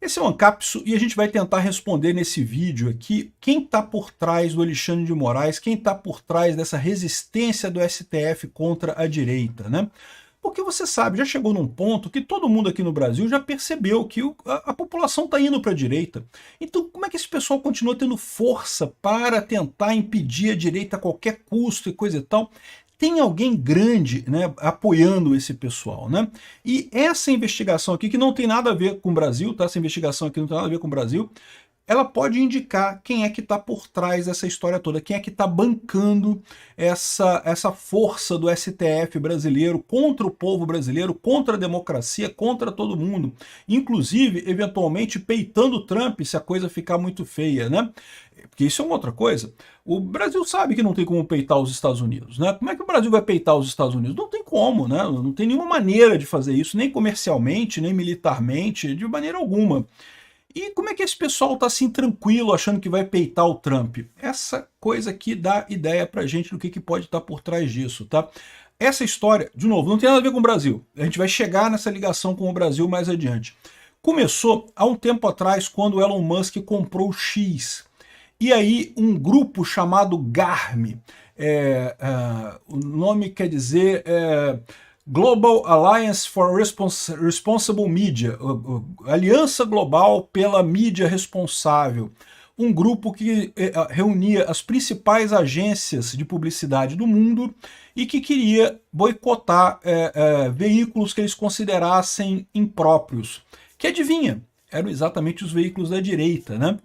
Esse é o Ancapso e a gente vai tentar responder nesse vídeo aqui quem está por trás do Alexandre de Moraes, quem está por trás dessa resistência do STF contra a direita, né? Porque você sabe, já chegou num ponto que todo mundo aqui no Brasil já percebeu que a população está indo para a direita. Então como é que esse pessoal continua tendo força para tentar impedir a direita a qualquer custo e coisa e tal? Tem alguém grande, né, apoiando esse pessoal, né? E essa investigação aqui, que não tem nada a ver com o Brasil, tá? Essa investigação aqui não tem nada a ver com o Brasil, ela pode indicar quem é que está por trás dessa história toda, quem é que está bancando essa força do STF brasileiro contra o povo brasileiro, contra a democracia, contra todo mundo. Inclusive, eventualmente, peitando o Trump se a coisa ficar muito feia, né? Porque isso é uma outra coisa. O Brasil sabe que não tem como peitar os Estados Unidos, né? Como é que o Brasil vai peitar os Estados Unidos? Não tem como, né? Não tem nenhuma maneira de fazer isso, nem comercialmente, nem militarmente, de maneira alguma. E como é que esse pessoal está assim tranquilo, achando que vai peitar o Trump? Essa coisa aqui dá ideia pra gente do que pode estar por trás disso, tá? Essa história, de novo, não tem nada a ver com o Brasil. A gente vai chegar nessa ligação com o Brasil mais adiante. Começou há um tempo atrás, quando o Elon Musk comprou o X. E aí um grupo chamado GARM, o nome quer dizer Global Alliance for Responsible Media, Aliança Global pela Mídia Responsável, um grupo que reunia as principais agências de publicidade do mundo e que queria boicotar veículos que eles considerassem impróprios. Que adivinha? Eram exatamente os veículos da direita, né?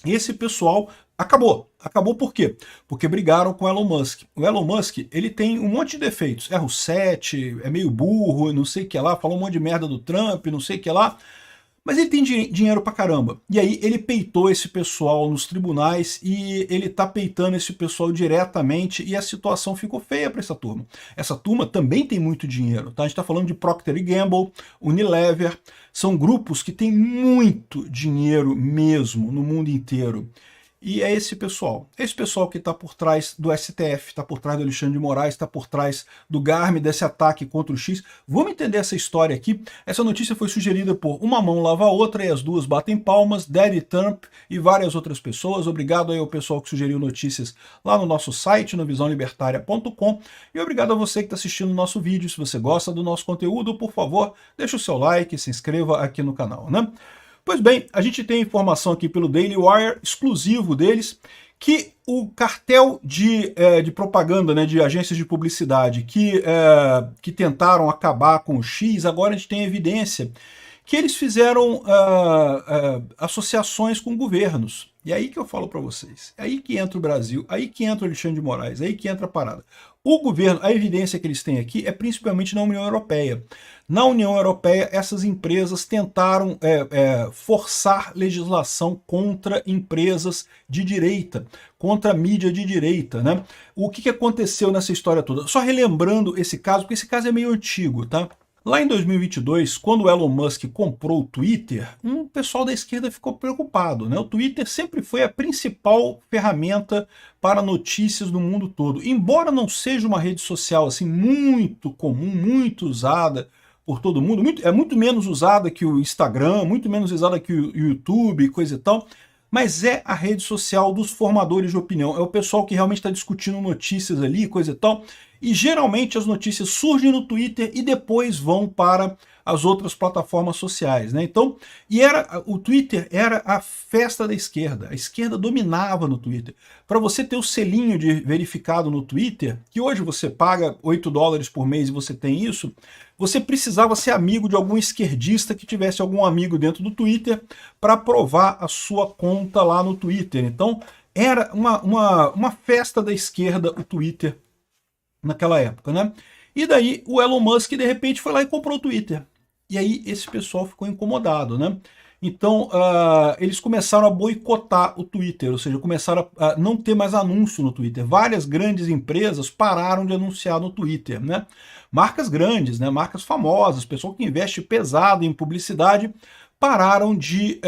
Esse pessoal acabou. Acabou por quê? Porque brigaram com o Elon Musk. O Elon Musk, ele tem um monte de defeitos. Erra o 7, é meio burro, não sei o que lá, falou um monte de merda do Trump, não sei o que lá. Mas ele tem dinheiro pra caramba. E aí ele peitou esse pessoal nos tribunais e ele tá peitando esse pessoal diretamente e a situação ficou feia para essa turma. Essa turma também tem muito dinheiro, tá? A gente tá falando de Procter Gamble, Unilever, são grupos que têm muito dinheiro mesmo no mundo inteiro. E é esse pessoal que está por trás do STF, está por trás do Alexandre de Moraes, está por trás do GARM, desse ataque contra o X. Vamos entender essa história aqui. Essa notícia foi sugerida por Uma Mão Lava a Outra e as duas batem palmas, Daddy Trump e várias outras pessoas. Obrigado aí ao pessoal que sugeriu notícias lá no nosso site, no visãolibertaria.com. E obrigado a você que está assistindo o nosso vídeo. Se você gosta do nosso conteúdo, por favor, deixa o seu like, se inscreva aqui no canal, né? Pois bem, a gente tem informação aqui pelo Daily Wire, exclusivo deles, que o cartel de propaganda, né, de agências de publicidade que tentaram acabar com o X, agora a gente tem evidência que eles fizeram associações com governos. E aí que eu falo para vocês, é aí que entra o Brasil, aí que entra o Alexandre de Moraes, aí que entra a parada. O governo, a evidência que eles têm aqui é principalmente na União Europeia. Na União Europeia, essas empresas tentaram forçar legislação contra empresas de direita, contra a mídia de direita, né? O que aconteceu nessa história toda? Só relembrando esse caso, porque esse caso é meio antigo, tá? Lá em 2022, quando o Elon Musk comprou o Twitter, um pessoal da esquerda ficou preocupado, né? O Twitter sempre foi a principal ferramenta para notícias do mundo todo. Embora não seja uma rede social assim muito comum, muito usada por todo mundo, é muito menos usada que o Instagram, muito menos usada que o YouTube, coisa e tal, mas é a rede social dos formadores de opinião, é o pessoal que realmente está discutindo notícias ali, coisa e tal, e geralmente as notícias surgem no Twitter e depois vão para as outras plataformas sociais, né? Então, o Twitter era a festa da esquerda, a esquerda dominava no Twitter. Para você ter o selinho de verificado no Twitter, que hoje você paga $8 por mês e você tem isso, você precisava ser amigo de algum esquerdista que tivesse algum amigo dentro do Twitter para aprovar a sua conta lá no Twitter. Então, era uma festa da esquerda o Twitter naquela época, né? E daí o Elon Musk de repente foi lá e comprou o Twitter. E aí esse pessoal ficou incomodado, né? Então eles começaram a boicotar o Twitter, ou seja, começaram a não ter mais anúncio no Twitter. Várias grandes empresas pararam de anunciar no Twitter, né? Marcas grandes, né? Marcas famosas, pessoal que investe pesado em publicidade, pararam de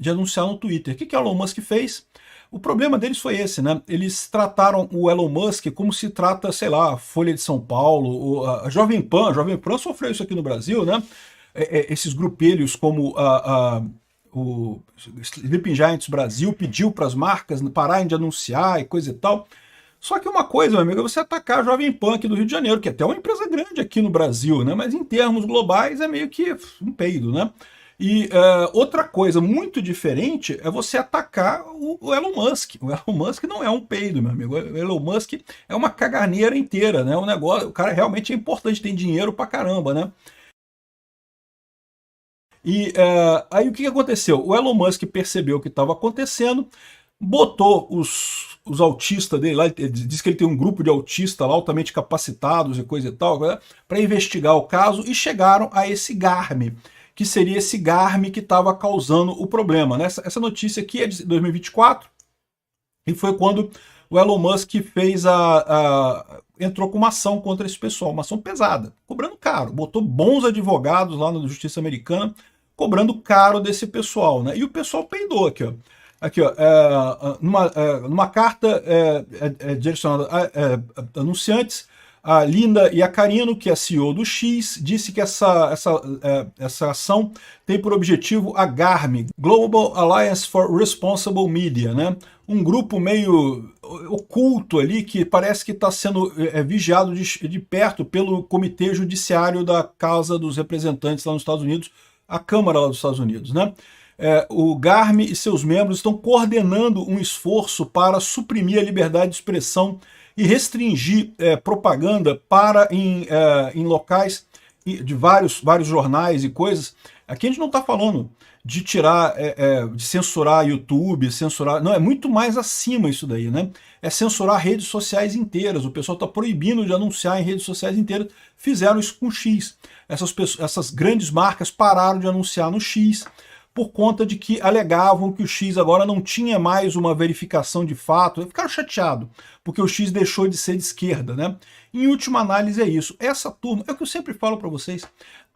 anunciar no Twitter. O que o Elon Musk fez? O problema deles foi esse, né? Eles trataram o Elon Musk como se trata, sei lá, a Folha de São Paulo, a Jovem Pan. A Jovem Pan sofreu isso aqui no Brasil, né? esses grupelhos como o Sleeping Giants Brasil pediu para as marcas pararem de anunciar e coisa e tal. Só que uma coisa, meu amigo, é você atacar a Jovem Pan aqui do Rio de Janeiro, que é até uma empresa grande aqui no Brasil, né? Mas em termos globais é meio que um peido, né? E outra coisa muito diferente é você atacar o Elon Musk. O Elon Musk não é um peido, meu amigo. O Elon Musk é uma caganeira inteira, né? O cara realmente é importante, tem dinheiro pra caramba, né? E aí o que aconteceu? O Elon Musk percebeu o que estava acontecendo, botou os autistas dele lá, ele diz que ele tem um grupo de autistas lá, altamente capacitados e coisa e tal, né, para investigar o caso, e chegaram a esse GARM, que seria esse GARM que estava causando o problema. Né? Essa notícia aqui é de 2024, e foi quando o Elon Musk fez entrou com uma ação contra esse pessoal, uma ação pesada, cobrando caro, botou bons advogados lá na Justiça Americana, cobrando caro desse pessoal, né? E o pessoal peidou aqui, ó. Aqui, ó, numa carta direcionada a anunciantes, a Linda Iaccarino, que é a CEO do X, disse que essa ação tem por objetivo a GARM, Global Alliance for Responsible Media, né? Um grupo meio oculto ali que parece que está sendo vigiado de perto pelo Comitê Judiciário da Casa dos Representantes lá nos Estados Unidos, a Câmara lá dos Estados Unidos, né? O GARM e seus membros estão coordenando um esforço para suprimir a liberdade de expressão e restringir propaganda em locais de vários jornais e coisas. Aqui a gente não está falando de tirar, de censurar YouTube, censurar... Não, é muito mais acima isso daí, né? É censurar redes sociais inteiras. O pessoal está proibindo de anunciar em redes sociais inteiras. Fizeram isso com o X. Essas grandes marcas pararam de anunciar no X por conta de que alegavam que o X agora não tinha mais uma verificação de fato. Ficaram chateados, porque o X deixou de ser de esquerda, né? Em última análise é isso. Essa turma, é o que eu sempre falo para vocês,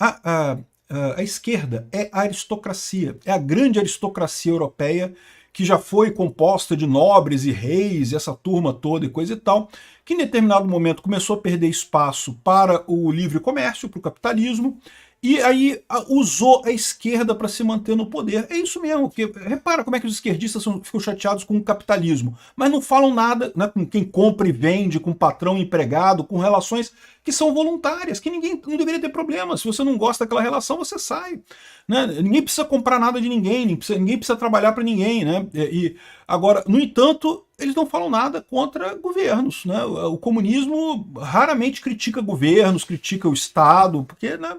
a esquerda é a aristocracia, é a grande aristocracia europeia, que já foi composta de nobres e reis, essa turma toda e coisa e tal, que em determinado momento começou a perder espaço para o livre comércio, para o capitalismo, e aí usou a esquerda para se manter no poder. É isso mesmo, que repara como é que os esquerdistas ficam chateados com o capitalismo, mas não falam nada, né, com quem compra e vende, com patrão e empregado, com relações que são voluntárias, que ninguém não deveria ter problema. Se você não gosta daquela relação, você sai. Né? Ninguém precisa comprar nada de ninguém, ninguém precisa trabalhar para ninguém. Né? Agora, no entanto, eles não falam nada contra governos. Né? O comunismo raramente critica governos, critica o Estado, porque... Né,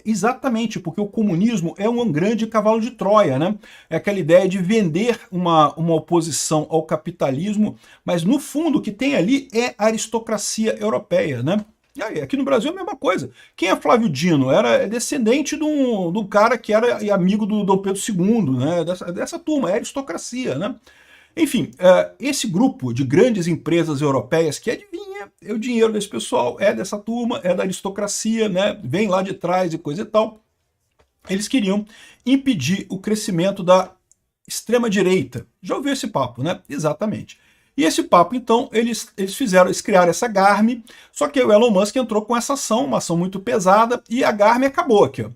exatamente, porque o comunismo é um grande cavalo de Troia, né? É aquela ideia de vender uma oposição ao capitalismo, mas no fundo o que tem ali é a aristocracia europeia, né? E aí, aqui no Brasil é a mesma coisa. Quem é Flávio Dino? Era descendente de um cara que era amigo do Dom Pedro II, né? Dessa turma, é aristocracia, né? Enfim, esse grupo de grandes empresas europeias, que adivinha, o dinheiro desse pessoal é dessa turma, é da aristocracia, né? Vem lá de trás e coisa e tal. Eles queriam impedir o crescimento da extrema-direita. Já ouviu esse papo, né? Exatamente. E esse papo, então, eles criaram essa GARM, só que o Elon Musk entrou com essa ação, uma ação muito pesada, e a GARM acabou aqui, ó.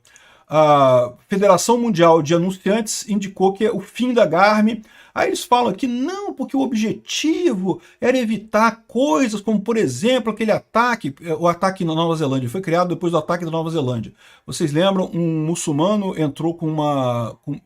A Federação Mundial de Anunciantes indicou que é o fim da GARM. Aí eles falam que não, porque o objetivo era evitar coisas como, por exemplo, aquele ataque, o ataque na Nova Zelândia, foi criado depois do ataque da Nova Zelândia. Vocês lembram, um muçulmano entrou com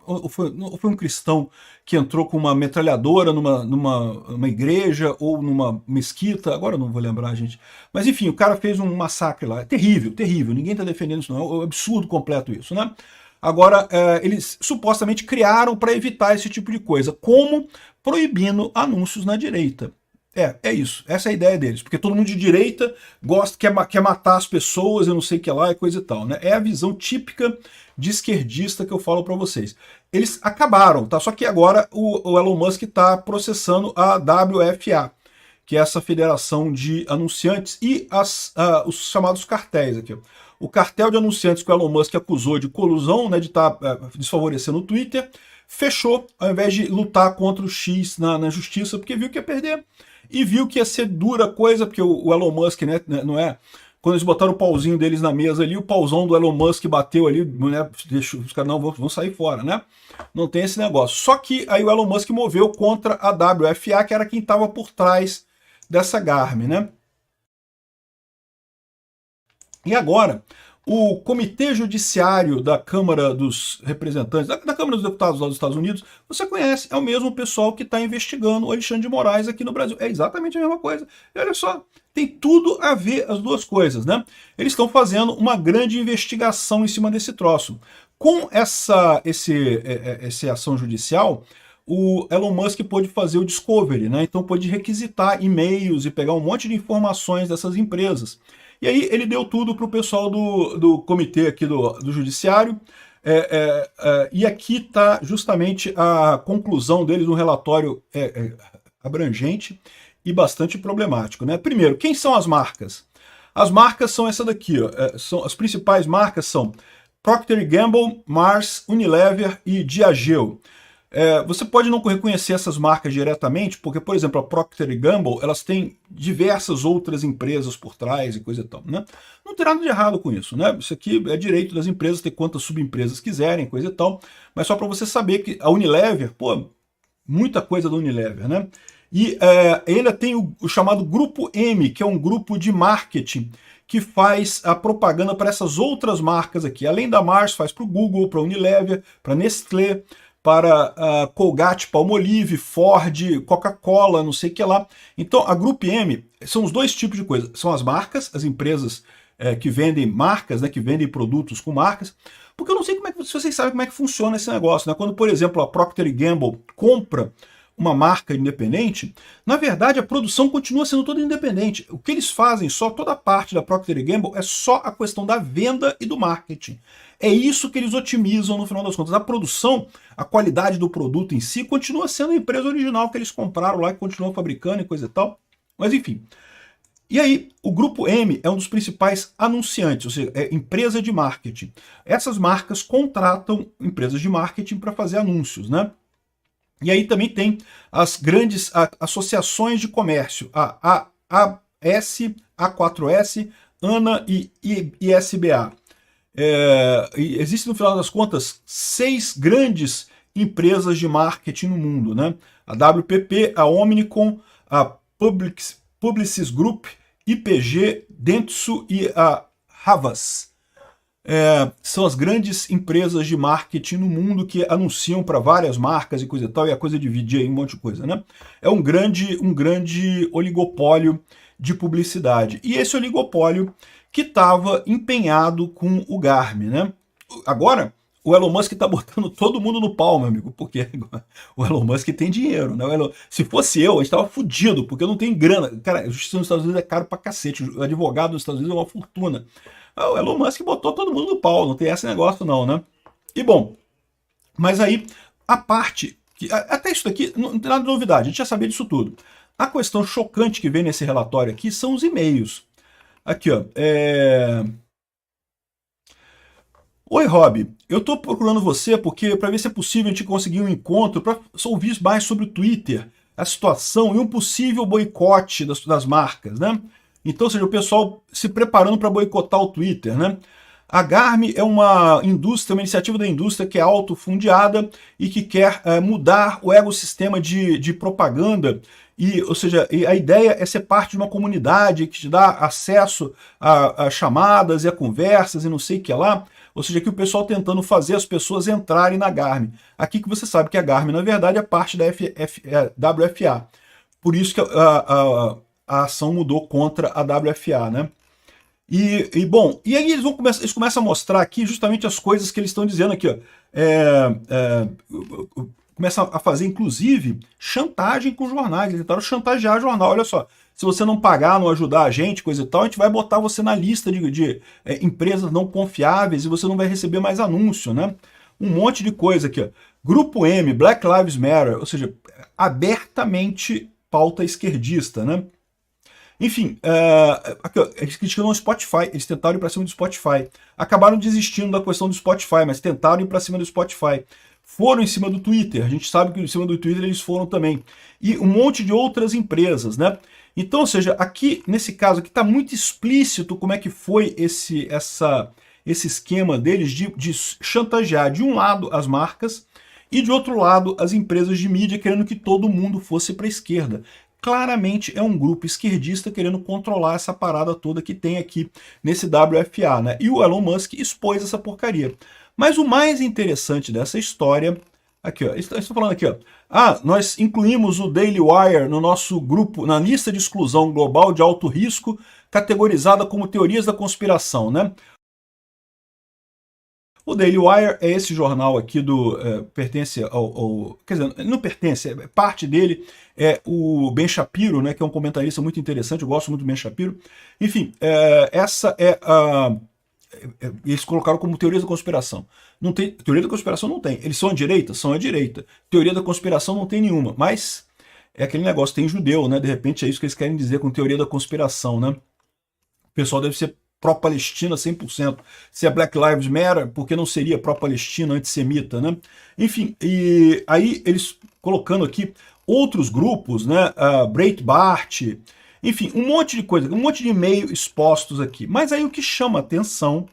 ou foi um cristão que entrou com uma metralhadora numa igreja ou numa mesquita, agora eu não vou lembrar, gente. Mas enfim, o cara fez um massacre lá. É terrível, terrível, ninguém está defendendo isso não, é um absurdo completo isso, né? Agora, eles supostamente criaram para evitar esse tipo de coisa, como proibindo anúncios na direita. É isso, essa é a ideia deles, porque todo mundo de direita quer matar as pessoas, eu não sei o que lá, e coisa e tal, né? É a visão típica de esquerdista que eu falo para vocês. Eles acabaram, tá? Só que agora o Elon Musk está processando a WFA, que é essa federação de anunciantes, e os chamados cartéis aqui, ó. O cartel de anunciantes que o Elon Musk acusou de colusão, né, de estar desfavorecendo o Twitter, fechou, ao invés de lutar contra o X na justiça, porque viu que ia perder. E viu que ia ser dura coisa, porque o Elon Musk, né, não é quando eles botaram o pauzinho deles na mesa ali, o pauzão do Elon Musk bateu ali, né, deixou, os caras não vão sair fora, né? Não tem esse negócio. Só que aí o Elon Musk moveu contra a WFA, que era quem estava por trás dessa Garmin, né? E agora, o Comitê Judiciário da Câmara dos Representantes, da Câmara dos Deputados lá dos Estados Unidos, você conhece, é o mesmo pessoal que está investigando o Alexandre de Moraes aqui no Brasil. É exatamente a mesma coisa. E olha só, tem tudo a ver as duas coisas, né? Eles estão fazendo uma grande investigação em cima desse troço. Com essa ação judicial, o Elon Musk pôde fazer o discovery, né? Então pôde requisitar e-mails e pegar um monte de informações dessas empresas. E aí ele deu tudo para o pessoal do comitê aqui do judiciário, e aqui está justamente a conclusão deles, um relatório abrangente e bastante problemático, né? Primeiro, quem são as marcas? As marcas são essa daqui, ó, as principais marcas são Procter & Gamble, Mars, Unilever e Diageo. Você pode não reconhecer essas marcas diretamente, porque, por exemplo, a Procter & Gamble, elas têm diversas outras empresas por trás e coisa e tal, né? Não tem nada de errado com isso, né? Isso aqui é direito das empresas ter quantas subempresas quiserem, coisa e tal, mas só para você saber que a Unilever, pô, muita coisa da Unilever, né? E ainda tem o chamado Grupo M, que é um grupo de marketing que faz a propaganda para essas outras marcas aqui. Além da Mars, faz para o Google, para a Unilever, para a Nestlé, para Colgate, Palmolive, Ford, Coca-Cola, não sei o que lá. Então, a Grupo M são os dois tipos de coisa. São as marcas, as empresas que vendem marcas, né, que vendem produtos com marcas. Porque eu não sei se vocês sabem como é que funciona esse negócio, né? Quando, por exemplo, a Procter & Gamble compra uma marca independente, na verdade a produção continua sendo toda independente. O que eles fazem, toda a parte da Procter & Gamble é só a questão da venda e do marketing. É isso que eles otimizam no final das contas. A produção, a qualidade do produto em si, continua sendo a empresa original que eles compraram lá, que continuam fabricando e coisa e tal. Mas enfim. E aí, o Grupo M é um dos principais anunciantes, ou seja, é empresa de marketing. Essas marcas contratam empresas de marketing para fazer anúncios, né? E aí também tem as grandes associações de comércio, a AS, A4S, ANA e ISBA. Existem, no final das contas, 6 grandes empresas de marketing no mundo, né? A WPP, a Omnicom, a Publicis Group, IPG, Dentsu e a Havas. São as grandes empresas de marketing no mundo que anunciam para várias marcas e coisa e tal, e a coisa dividir aí um monte de coisa, né? É um grande oligopólio de publicidade. E esse oligopólio que estava empenhado com o Garmin, né? Agora, o Elon Musk está botando todo mundo no pau, meu amigo, porque o Elon Musk tem dinheiro, né? Se fosse eu, a gente estava fudido, porque eu não tenho grana. Cara, a justiça nos Estados Unidos é caro pra cacete, o advogado nos Estados Unidos é uma fortuna. O Elon Musk botou todo mundo no pau, não tem esse negócio não, né? E bom, mas aí a parte, até isso daqui não tem nada de novidade, a gente já sabia disso tudo. A questão chocante que vem nesse relatório aqui são os e-mails. Aqui, ó, Oi, Rob, eu estou procurando você porque para ver se é possível a gente conseguir um encontro para ouvir mais sobre o Twitter, a situação e um possível boicote das marcas, né? Então, ou seja, o pessoal se preparando para boicotar o Twitter, né? A Garmin é uma iniciativa da indústria que é autofundiada e que quer mudar o ecossistema de propaganda. Ou seja, a ideia é ser parte de uma comunidade que te dá acesso a chamadas e a conversas e não sei o que lá. Ou seja, que o pessoal tentando fazer as pessoas entrarem na Garmin. Aqui que você sabe que a Garmin, na verdade, é parte da WFA. Por isso que a ação mudou contra a WFA, né? Bom, e aí eles começam a mostrar aqui justamente as coisas que eles estão dizendo aqui, ó. Começam a fazer, inclusive, chantagem com jornais. Eles tentaram chantagear o jornal. Olha só, se você não pagar, não ajudar a gente, coisa e tal, a gente vai botar você na lista de empresas não confiáveis e você não vai receber mais anúncio, né? Um monte de coisa aqui, ó. Grupo M, Black Lives Matter, ou seja, abertamente pauta esquerdista, né? Enfim, aqui, ó, eles criticam o Spotify, eles tentaram ir para cima do Spotify. Acabaram desistindo da questão do Spotify, mas tentaram ir para cima do Spotify. Foram em cima do Twitter, a gente sabe que em cima do Twitter eles foram também. E um monte de outras empresas, né? Então, ou seja, aqui, nesse caso aqui, está muito explícito como é que foi esse esquema deles de chantagear, de um lado, as marcas, e de outro lado, as empresas de mídia, querendo que todo mundo fosse para a esquerda. Claramente é um grupo esquerdista querendo controlar essa parada toda que tem aqui nesse WFA, né? E o Elon Musk expôs essa porcaria. Mas o mais interessante dessa história, aqui ó, estou falando aqui ó, nós incluímos o Daily Wire no nosso grupo, na lista de exclusão global de alto risco, categorizada como teorias da conspiração, né? O Daily Wire é esse jornal aqui pertence quer dizer, não pertence, parte dele é o Ben Shapiro, né, que é um comentarista muito interessante, eu gosto muito do Ben Shapiro. Enfim, essa é a... Eles colocaram como teoria da conspiração. Não tem, teoria da conspiração não tem. Eles são a direita? São a direita. Teoria da conspiração não tem nenhuma, mas é aquele negócio, tem judeu, né, de repente é isso que eles querem dizer com teoria da conspiração, né. O pessoal deve ser pró-Palestina 100%. Se é Black Lives Matter, porque não seria pró-Palestina, antissemita, né? Enfim, e aí eles colocando aqui outros grupos, né? Breitbart, enfim, um monte de coisa, um monte de e-mail expostos aqui. Mas aí o que chama atenção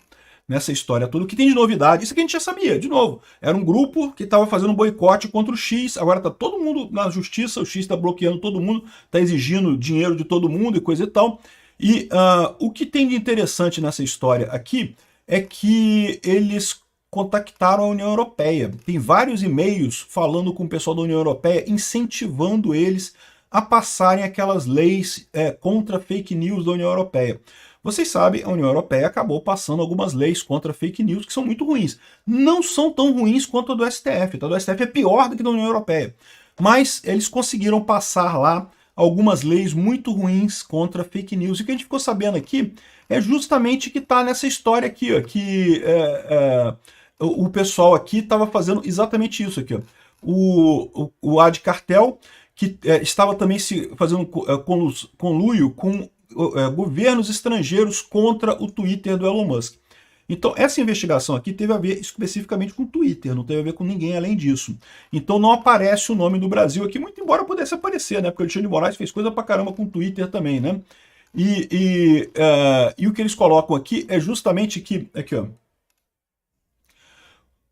nessa história toda, o que tem de novidade, isso aqui a gente já sabia, de novo, era um grupo que estava fazendo um boicote contra o X, agora está todo mundo na justiça, o X está bloqueando todo mundo, está exigindo dinheiro de todo mundo e coisa e tal. E o que tem de interessante nessa história aqui é que eles contactaram a União Europeia. Tem vários e-mails falando com o pessoal da União Europeia, incentivando eles a passarem aquelas leis contra fake news da União Europeia. Vocês sabem, a União Europeia acabou passando algumas leis contra fake news que são muito ruins. Não são tão ruins quanto a do STF. A do STF é pior do que a da União Europeia. Mas eles conseguiram passar lá algumas leis muito ruins contra fake news. E o que a gente ficou sabendo aqui é justamente que está nessa história aqui, ó, que o pessoal aqui estava fazendo exatamente isso aqui. Ó. O Ad Cartel, que estava também se fazendo conluio com governos estrangeiros contra o Twitter do Elon Musk. Então, essa investigação aqui teve a ver especificamente com o Twitter, não teve a ver com ninguém além disso. Então, não aparece o nome do Brasil aqui, muito embora pudesse aparecer, né? Porque o Alexandre de Moraes fez coisa pra caramba com o Twitter também, né? E o que eles colocam aqui é justamente que... Aqui, ó.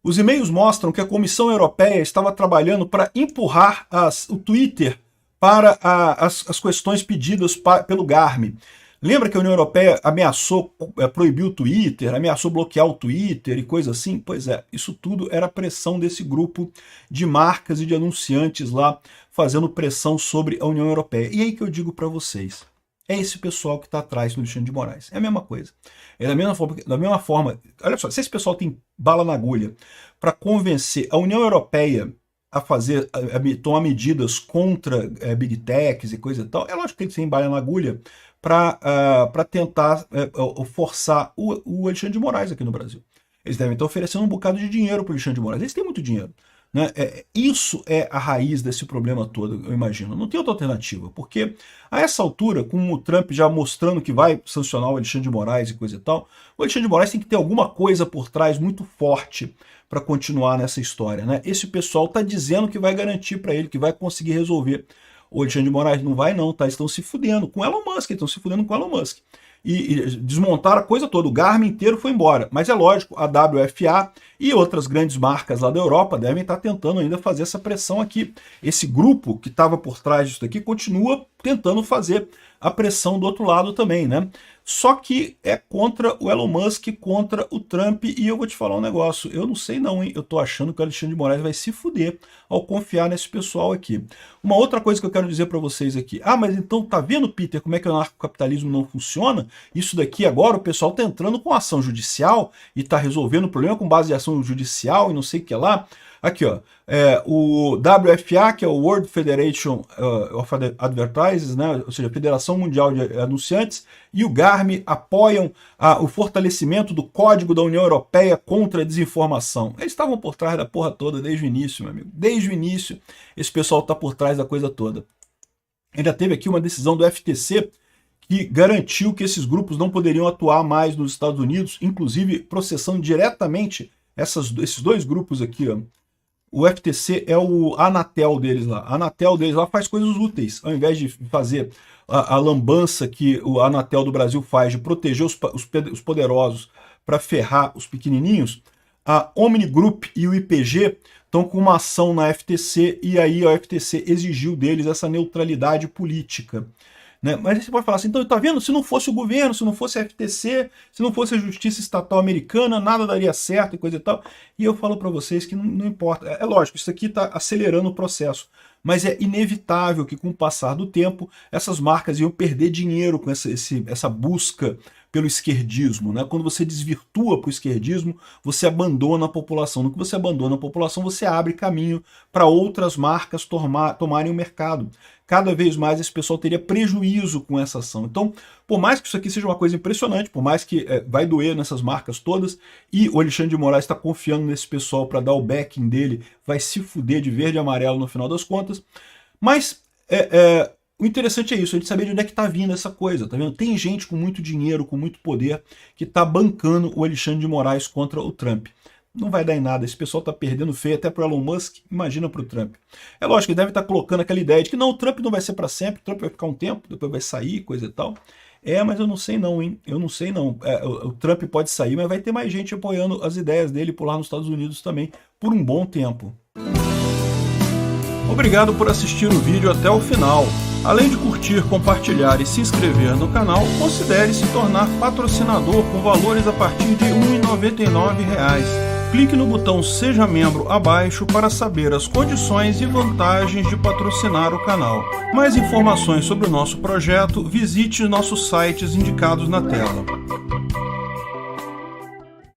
Os e-mails mostram que a Comissão Europeia estava trabalhando para empurrar o Twitter para as questões pedidas pelo GARME. Lembra que a União Europeia ameaçou proibir o Twitter, ameaçou bloquear o Twitter e coisa assim? Pois é, isso tudo era pressão desse grupo de marcas e de anunciantes lá, fazendo pressão sobre a União Europeia. E aí que eu digo para vocês, é esse pessoal que está atrás do Alexandre de Moraes. É a mesma coisa. É da mesma forma, olha só, se esse pessoal tem bala na agulha para convencer a União Europeia a tomar medidas contra Big Techs e coisa e tal, é lógico que eles têm bala na agulha para tentar forçar o Alexandre de Moraes aqui no Brasil. Eles devem estar oferecendo um bocado de dinheiro para o Alexandre de Moraes. Eles têm muito dinheiro. Né? Isso é a raiz desse problema todo, eu imagino. Não tem outra alternativa, porque a essa altura, com o Trump já mostrando que vai sancionar o Alexandre de Moraes e coisa e tal, o Alexandre de Moraes tem que ter alguma coisa por trás muito forte para continuar nessa história. Né? Esse pessoal está dizendo que vai garantir para ele, que vai conseguir resolver. O Alexandre de Moraes não vai não, tá? Estão se fudendo com Elon Musk, estão se fudendo com Elon Musk. E desmontaram a coisa toda, o Garmin inteiro foi embora. Mas é lógico, a WFA e outras grandes marcas lá da Europa devem estar tentando ainda fazer essa pressão aqui. Esse grupo que estava por trás disso aqui continua tentando fazer a pressão do outro lado também, né? Só que é contra o Elon Musk, contra o Trump, e eu vou te falar um negócio, eu não sei não, hein? Eu tô achando que o Alexandre de Moraes vai se fuder ao confiar nesse pessoal aqui. Uma outra coisa que eu quero dizer para vocês aqui, mas então tá vendo, Peter, como é que o anarcocapitalismo não funciona? Isso daqui agora o pessoal tá entrando com ação judicial e tá resolvendo o problema com base em ação judicial e não sei o que lá. Aqui, ó, o WFA, que é o World Federation of Advertisers, né, ou seja, a Federação Mundial de Anunciantes, e o GARME apoiam o fortalecimento do Código da União Europeia contra a desinformação. Eles estavam por trás da porra toda desde o início, meu amigo. Desde o início, esse pessoal está por trás da coisa toda. Ainda teve aqui uma decisão do FTC que garantiu que esses grupos não poderiam atuar mais nos Estados Unidos, inclusive processando diretamente esses dois grupos aqui, ó. o FTC é o Anatel deles lá. A Anatel deles lá faz coisas úteis. Ao invés de fazer a lambança que o Anatel do Brasil faz de proteger os poderosos para ferrar os pequenininhos, a Omni Group e o IPG estão com uma ação na FTC e aí a FTC exigiu deles essa neutralidade política. Né? Mas você pode falar assim, então tá vendo, se não fosse o governo, se não fosse a FTC, se não fosse a justiça estatal americana, nada daria certo e coisa e tal. E eu falo para vocês que não importa. É lógico, isso aqui está acelerando o processo, mas é inevitável que com o passar do tempo essas marcas iam perder dinheiro com essa busca pelo esquerdismo. Né? Quando você desvirtua para o esquerdismo, você abandona a população. No que você abandona a população, você abre caminho para outras marcas tomarem o mercado. Cada vez mais esse pessoal teria prejuízo com essa ação. Então, por mais que isso aqui seja uma coisa impressionante, por mais que vai doer nessas marcas todas, e o Alexandre de Moraes está confiando nesse pessoal para dar o backing dele, vai se fuder de verde e amarelo no final das contas. Mas o interessante é isso, a gente saber de onde é que está vindo essa coisa, tá vendo? Tem gente com muito dinheiro, com muito poder, que está bancando o Alexandre de Moraes contra o Trump. Não vai dar em nada, esse pessoal está perdendo feio até para o Elon Musk, imagina para o Trump. É lógico que ele deve estar colocando aquela ideia de que não, o Trump não vai ser para sempre, o Trump vai ficar um tempo, depois vai sair, coisa e tal. Mas eu não sei não, hein? Eu não sei não. O Trump pode sair, mas vai ter mais gente apoiando as ideias dele por lá nos Estados Unidos também, por um bom tempo. Obrigado por assistir o vídeo até o final. Além de curtir, compartilhar e se inscrever no canal, considere se tornar patrocinador com valores a partir de R$ 1,99. Clique no botão Seja Membro abaixo para saber as condições e vantagens de patrocinar o canal. Mais informações sobre o nosso projeto, visite nossos sites indicados na tela.